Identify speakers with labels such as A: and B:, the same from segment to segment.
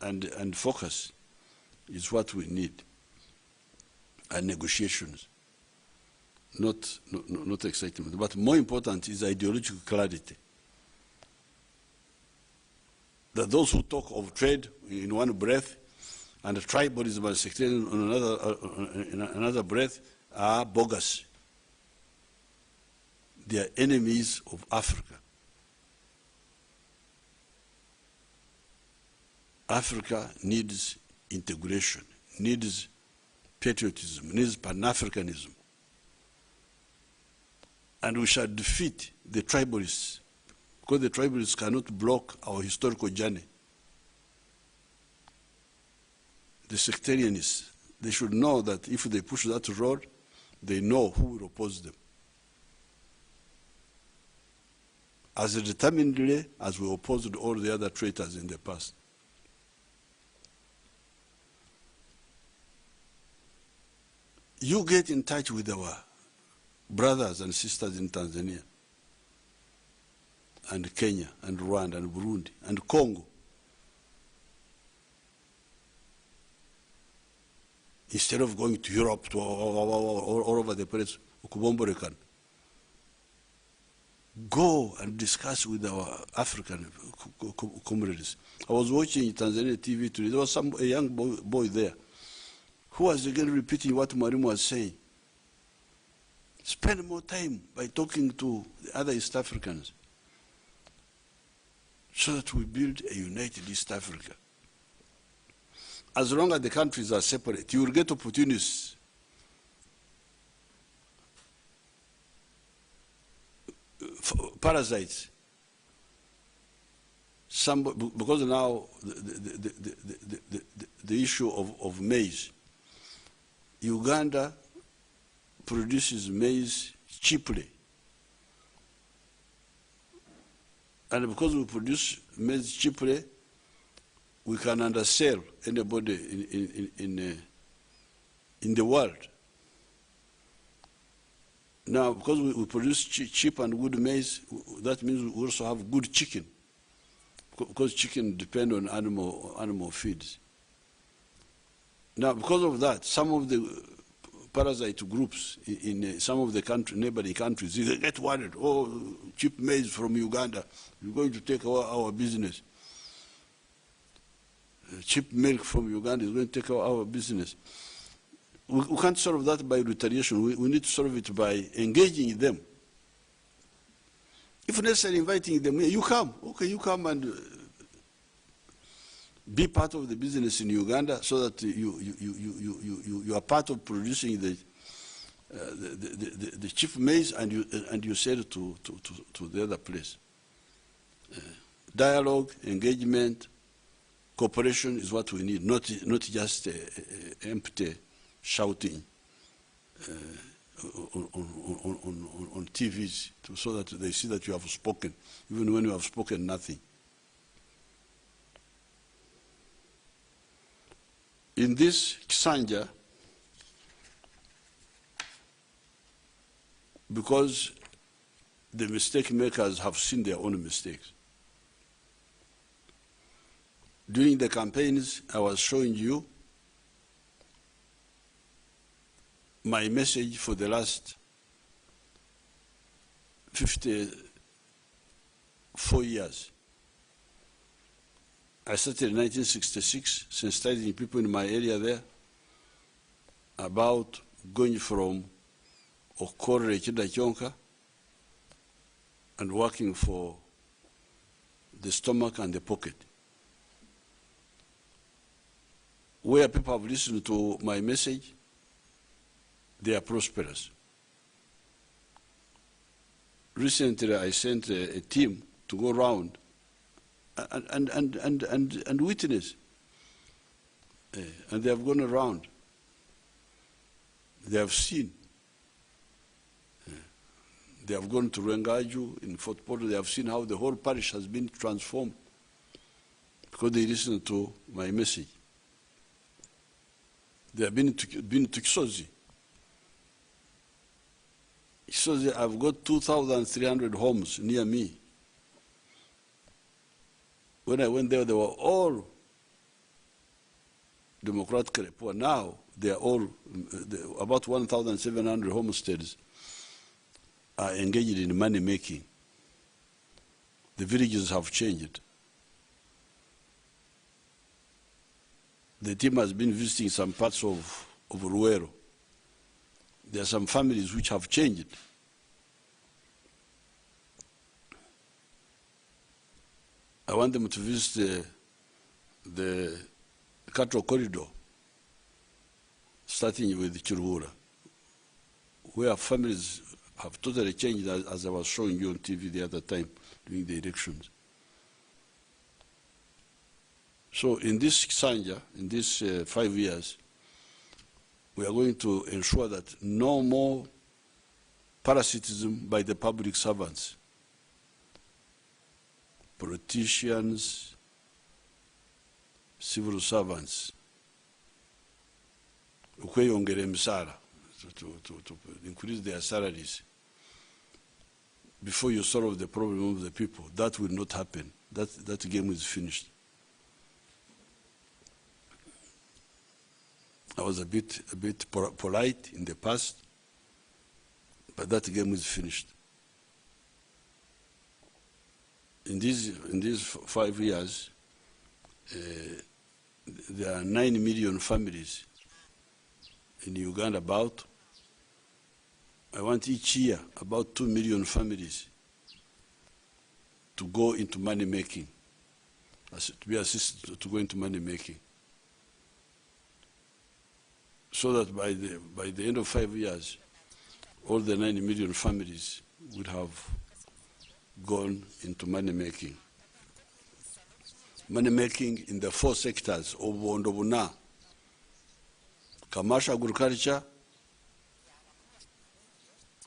A: and focus is what we need, and negotiations, not excitement. But more important is ideological clarity. That those who talk of trade in one breath and tribalism and sectarianism in another breath are bogus. They are enemies of Africa. Africa needs integration, needs patriotism, needs Pan-Africanism. And we shall defeat the tribalists, because the tribalists cannot block our historical journey. The sectarianists, they should know that if they push that road, they know who will oppose them. As determinedly as we opposed all the other traitors in the past. You get in touch with our brothers and sisters in Tanzania, and Kenya, and Rwanda, and Burundi, and Congo. Instead of going to Europe, to all over the place, go and discuss with our African comrades. I was watching Tanzania TV today. There was a young boy there who was again repeating what Mwalimu was saying. Spend more time by talking to the other East Africans so that we build a united East Africa. As long as the countries are separate, you will get opportunities. Parasites. Because now the issue of maize, Uganda produces maize cheaply. And because we produce maize cheaply, we can undersell anybody in the world. Now, because we produce cheap and good maize, that means we also have good chicken, because chicken depend on animal feeds. Now, because of that, some of the parasite groups in some of the neighboring countries, they get worried. Oh, cheap maize from Uganda, you're going to take our business. Cheap milk from Uganda is going to take our business. We can't solve that by retaliation. We need to solve it by engaging them. If necessary, inviting them, you come. Okay, you come and be part of the business in Uganda, so that you are part of producing the cheap maize, and you sell it to the other place. Dialogue, engagement, cooperation is what we need, not just empty shouting on TVs, so that they see that you have spoken, even when you have spoken nothing. In this Kisanja, because the mistake makers have seen their own mistakes. During the campaigns, I was showing you my message for the last 54 years. I started in 1966, sensitizing people in my area there about going from Okore Chidachonka and working for the stomach and the pocket. Where people have listened to my message, they are prosperous. Recently, I sent a team to go around and witness. And they have gone around. They have seen. They have gone to Rengaju in Fort Portal. They have seen how the whole parish has been transformed because they listened to my message. They have been to Kisozi. Kisozi, I've got 2,300 homes near me. When I went there, they were all democratically poor. Now they are all, about 1,700 homesteads are engaged in money making. The villages have changed. The team has been visiting some parts of Ruero. There are some families which have changed. I want them to visit the cattle corridor, starting with Chiruhura, where families have totally changed, as I was showing you on TV the other time during the elections. So in this Sanja, in these 5 years, we are going to ensure that no more parasitism by the public servants, politicians, civil servants, ukweyongera emisara, to increase their salaries before you solve the problem of the people. That will not happen. That game is finished. I was a bit polite in the past, but that game is finished. In these 5 years, there are 9 million families in Uganda. I want each year about 2 million families to go into money making, to be assisted to go into money making, so that by the end of 5 years, all the 9 million families would have gone into money making. Money making in the 4 sectors of Wondobuna: commercial agriculture,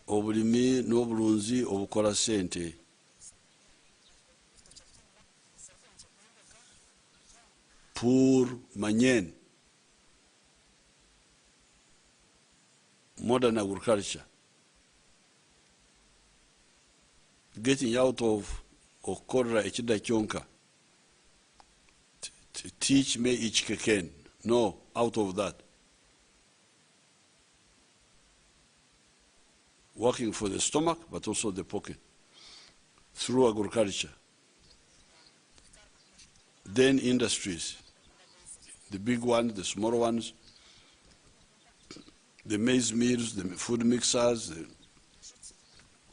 A: obulimi n'obulunzi obukola sente. Pour Manyen, modern agriculture, getting out of Okorra Echida Chonka, teach me each keken. No, out of that. Working for the stomach, but also the pocket, through agriculture. Then industries, the big ones, the small ones, the maize mills, the food mixers, the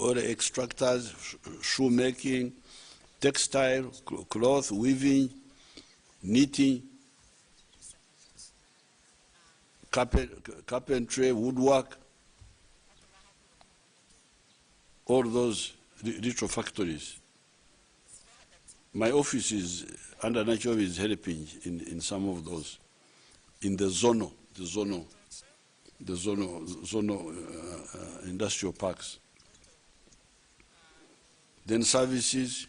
A: oil extractors, shoemaking, textile, cloth, weaving, knitting, carpentry, woodwork, all those little factories. My office is, under Nacho, is helping in some of those, in the zono industrial parks. Then services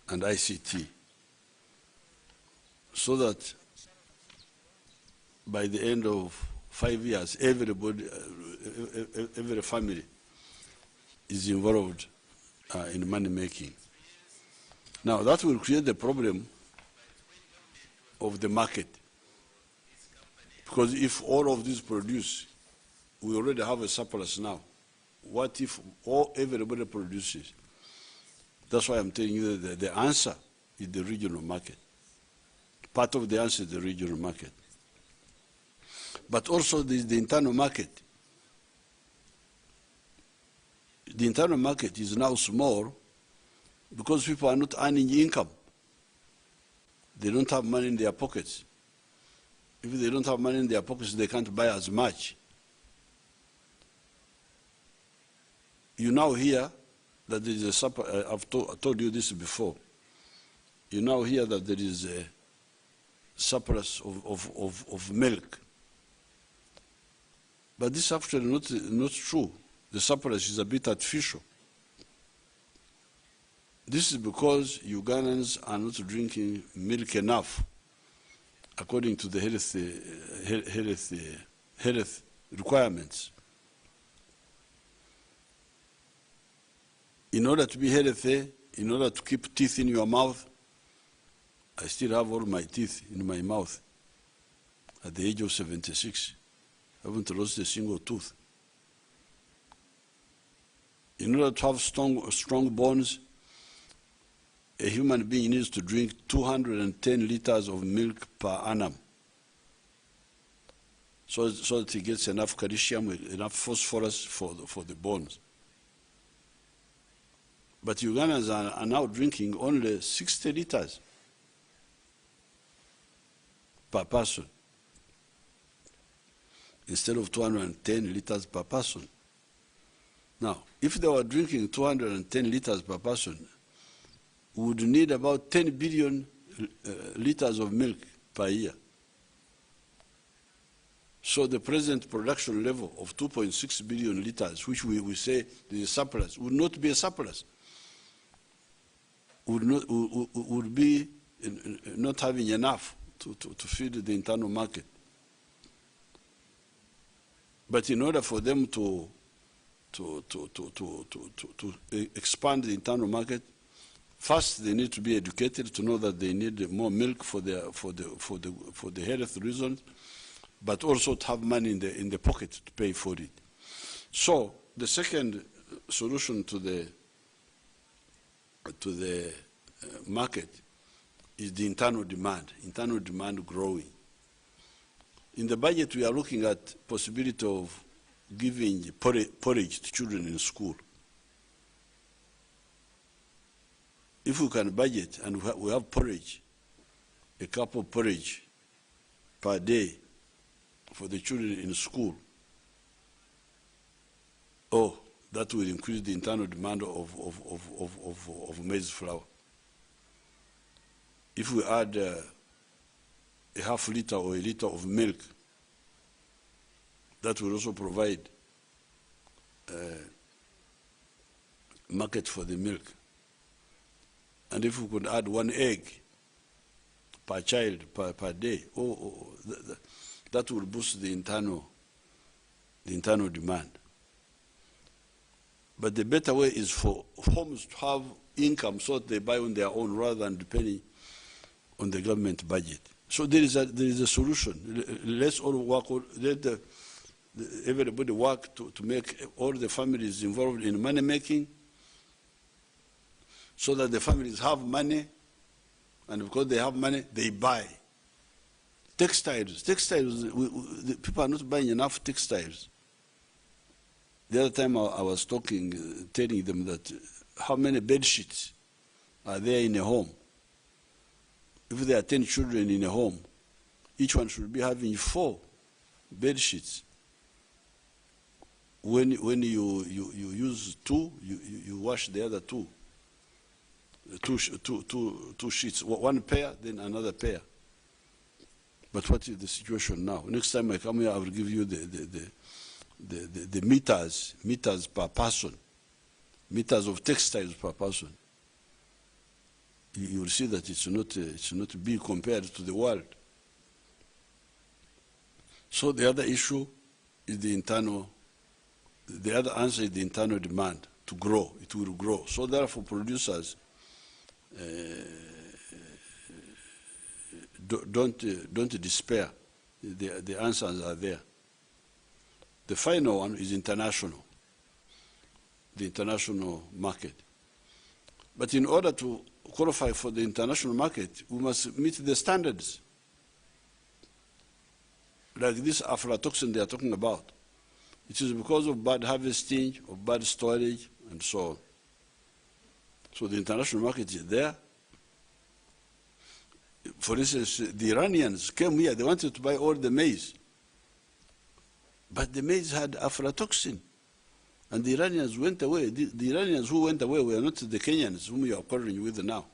A: and ICT, so that by the end of 5 years, everybody, every family is involved in money making. Now that will create the problem of the market, because if all of these produce, we already have a surplus now. What if everybody produces? That's why I'm telling you that the answer is the regional market. Part of the answer is the regional market. But also there's the internal market. The internal market is now small because people are not earning income. They don't have money in their pockets. If they don't have money in their pockets, they can't buy as much. You now hear that there is a surplus. I've told you this before. You now hear that there is a surplus of milk. But this is actually not true. The surplus is a bit artificial. This is because Ugandans are not drinking milk enough, according to the health requirements. In order to be healthy, in order to keep teeth in your mouth, I still have all my teeth in my mouth. at the age of 76. Haven't lost a single tooth. In order to have strong bones, a human being needs to drink 210 liters of milk per annum, so that he gets enough calcium, enough phosphorus for the bones. But Ugandans are now drinking only 60 liters per person, instead of 210 liters per person. Now, if they were drinking 210 liters per person, we would need about 10 billion liters of milk per year. So the present production level of 2.6 billion liters, which we say is a surplus, would not be a surplus. Would be not having enough to feed the internal market. But in order for them to expand the internal market, first they need to be educated to know that they need more milk for the health reasons, but also to have money in the pocket to pay for it. So the second solution to the market is the internal demand growing. In the budget, we are looking at possibility of giving porridge to children in school. If we can budget and we have porridge, a cup of porridge per day for the children in school, that will increase the internal demand of maize flour. If we add a half liter or a liter of milk, that will also provide market for the milk. And if we could add 1 egg per child per day, that will boost the internal demand. But the better way is for homes to have income so that they buy on their own rather than depending on the government budget. So there is a solution. Let's all work. Let everybody work to make all the families involved in money making, so that the families have money, and because they have money, they buy. Textiles, the people are not buying enough textiles. The other time I was talking, telling them that how many bed sheets are there in a home. If there are 10 children in a home, each one should be having 4 bed sheets. When you use 2, you wash the other 2. Two sheets, 1 pair, then another pair. But what is the situation now? Next time I come here, I will give you the meters per person, meters of textiles per person. You will see that it's not big compared to the world. So the other issue is the other answer is the internal demand to grow. It will grow. So therefore, producers don't despair. The answers are there. The final one is international, the international market. But in order to qualify for the international market, we must meet the standards. Like this aflatoxin they are talking about. It is because of bad harvesting, of bad storage, and so on. So the international market is there. For instance, the Iranians came here, they wanted to buy all the maize. But the maize had aflatoxin. And the Iranians went away. The Iranians who went away were not the Kenyans whom you are quarreling with now.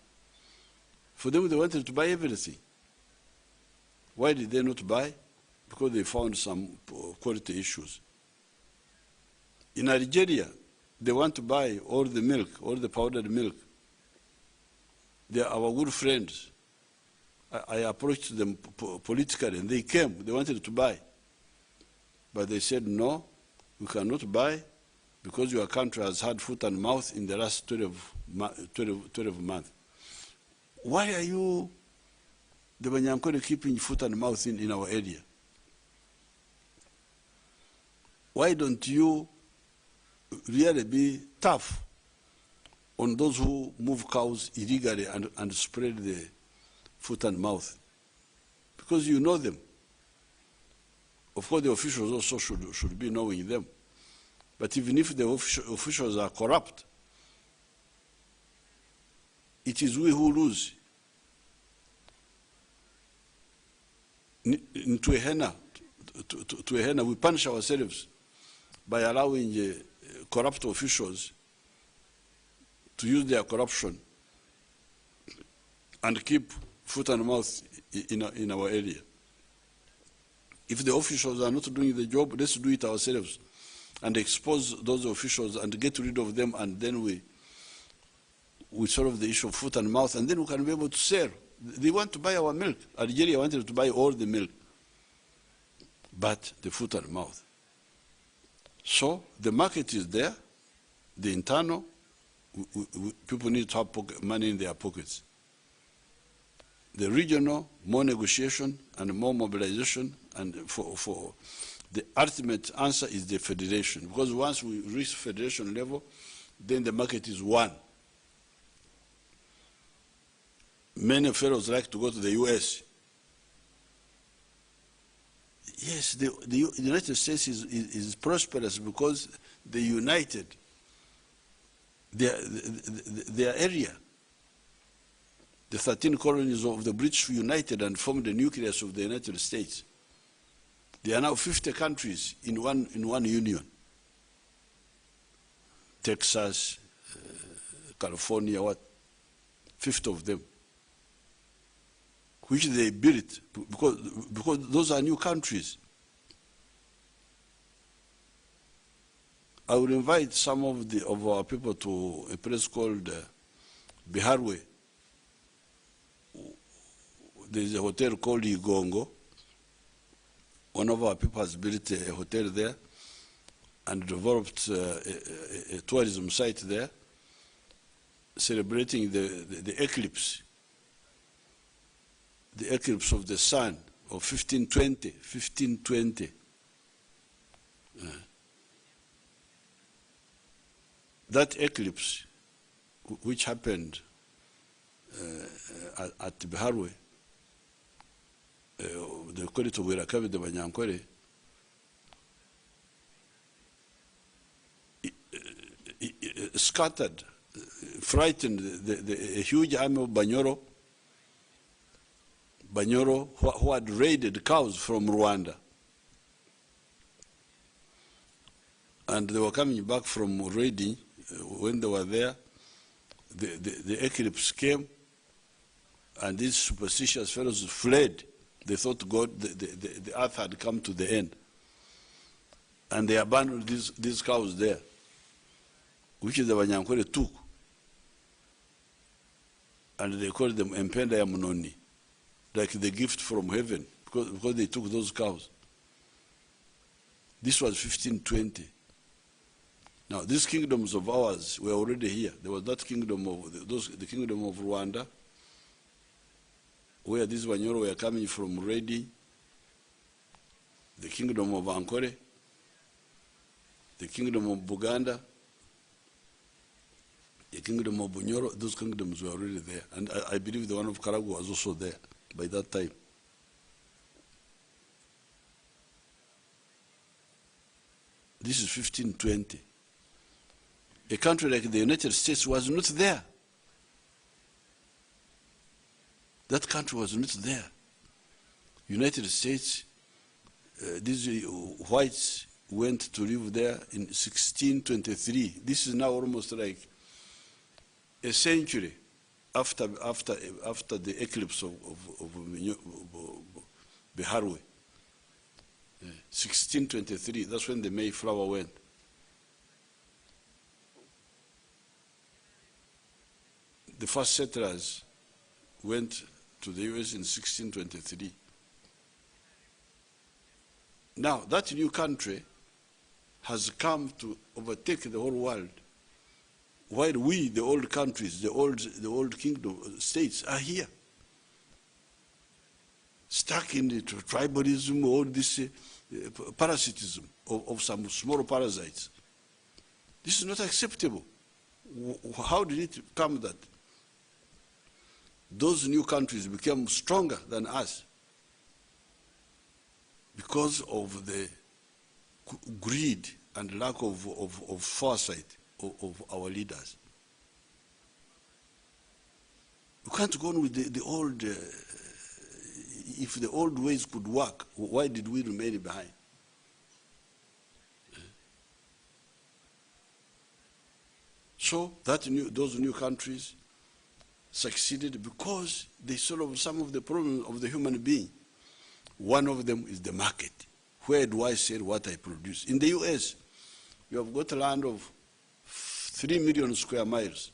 A: For them, they wanted to buy everything. Why did they not buy? Because they found some quality issues. In Nigeria, they want to buy all the milk, all the powdered milk. They are our good friends. I approached them politically, and they came. They wanted to buy. But they said, no, we cannot buy because your country has had foot and mouth in the last 12 months. Why are you, the Banyankore, keeping foot and mouth in our area? why don't you really be tough on those who move cows illegally and spread the foot and mouth? Because you know them. Of course, the officials also should be knowing them. But even if the officials are corrupt, it is we who lose. To a henna, we punish ourselves by allowing corrupt officials to use their corruption and keep foot and mouth in our area. If the officials are not doing the job, let's do it ourselves and expose those officials and get rid of them, and then we solve the issue of foot and mouth, and then we can be able to sell. They want to buy our milk. Algeria wanted to buy all the milk, but the foot and mouth. So the market is there, the internal, people need to have money in their pockets. The regional, more negotiation and more mobilization, and for the ultimate answer is the federation, because once we reach federation level, then the market is one. Many fellows like to go to the US. Yes, the United States is prosperous because they united their area. The 13 colonies of the British united and formed the nucleus of the United States. There are now 50 countries in one union. Texas, California, 50 of them, which they built because those are new countries. I will invite some of our people to a place called Biharwe. There is a hotel called Igongo. One of our people has built a hotel there and developed a tourism site there, celebrating the eclipse. The eclipse of the sun of 1520. That eclipse, which happened at Biharwe, they call it Wirakabe de Banyankore, scattered, frightened a huge army of Banyoro who had raided cows from Rwanda. And they were coming back from raiding. When they were there, the eclipse came, and these superstitious fellows fled. They thought the earth had come to the end. And they abandoned these cows there, which the Banyankore took. And they called them Empenda ya Munoni, like the gift from heaven, because they took those cows. This was 1520. Now, these kingdoms of ours were already here. There was that kingdom of the kingdom of Rwanda, where these Banyoro were coming from raiding, the kingdom of Ankore, the kingdom of Buganda, the kingdom of Bunyoro. Those kingdoms were already there. And I believe the one of Karagwe was also there by that time. This is 1520. A country like the United States was not there. That country was not there. United States, these whites went to live there in 1623. This is now almost like a century after the eclipse of Biharwe. 1623, that's when the Mayflower went. The first settlers went to the US in 1623. Now, that new country has come to overtake the whole world, while we, the old countries, the old kingdom states, are here. stuck in the tribalism, all this parasitism of some small parasites. This is not acceptable. How did it come that those new countries became stronger than us? Because of the greed and lack of foresight of our leaders. You can't go on with the old, if the old ways could work, why did we remain behind? So those new countries succeeded because they solved some of the problems of the human being. One of them is the market. Where do I sell what I produce? In the US, you have got a land of 3 million square miles.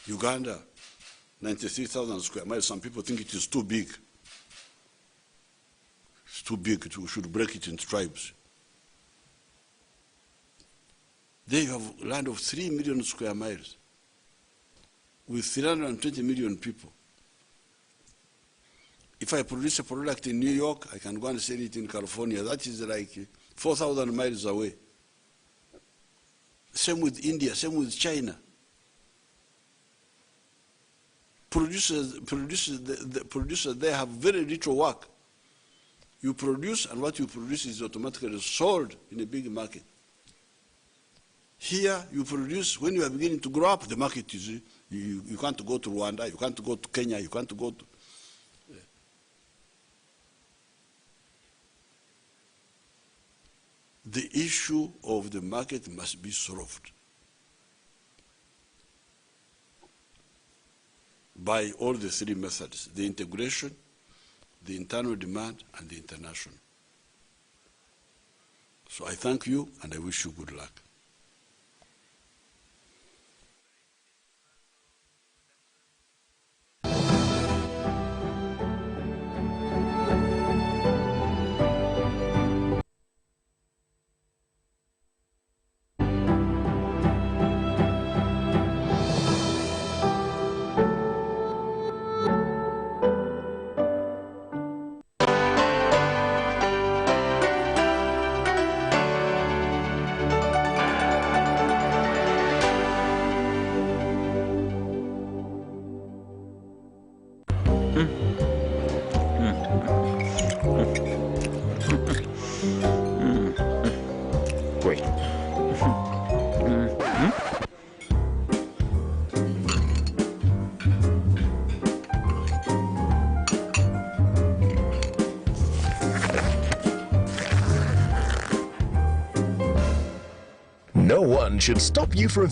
A: Uganda, 93,000 square miles. Some people think it is too big. It's too big. We should break it into tribes. There you have land of 3 million square miles with 320 million people. If I produce a product in New York, I can go and sell it in California. That is like 4,000 miles away. Same with India, same with China. The producers there have very little work. You produce, and what you produce is automatically sold in a big market. Here, you produce, when you are beginning to grow up, the market is, you can't go to Rwanda, you can't go to Kenya, you can't go to... The issue of the market must be solved by all the three methods: the integration, the internal demand, and the international. So I thank you, and I wish you good luck.
B: Great.
C: No one should stop you from